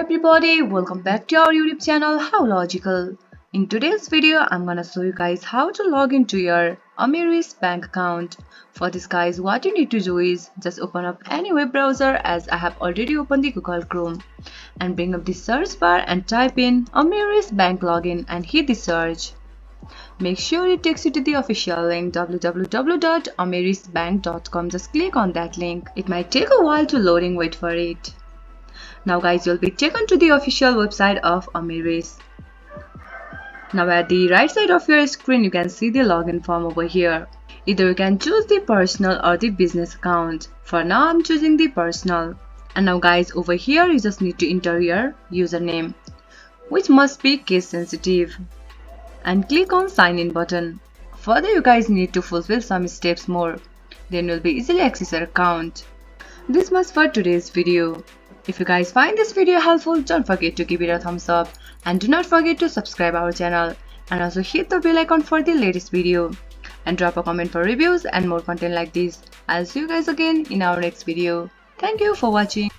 everybody, welcome back to our YouTube channel How Logical. In today's video, I'm gonna show you guys how to log into your Ameris bank account. For this guys, what you need to do is just open up any web browser, as I have already opened the Google Chrome, and bring up the search bar and type in Ameris bank login and hit the search. Make sure it takes you to the official link www.amerisbank.com. Just click on that link. It might take a while to loading, wait for it. Now guys, you'll be taken to the official website of Ameris. Now at the right side of your screen, you can see the login form over here. Either you can choose the personal or the business account. For now, I'm choosing the personal. And now guys, over here you just need to enter your username, which must be case sensitive, and click on sign in button. Further, you guys need to fulfill some steps more, then you'll be easily access your account. This much for today's video. If you guys find this video helpful, don't forget to give it a thumbs up and do not forget to subscribe our channel, and also hit the bell icon for the latest video, and drop a comment for reviews and more content like this. I'll see you guys again in our next video. Thank you for watching.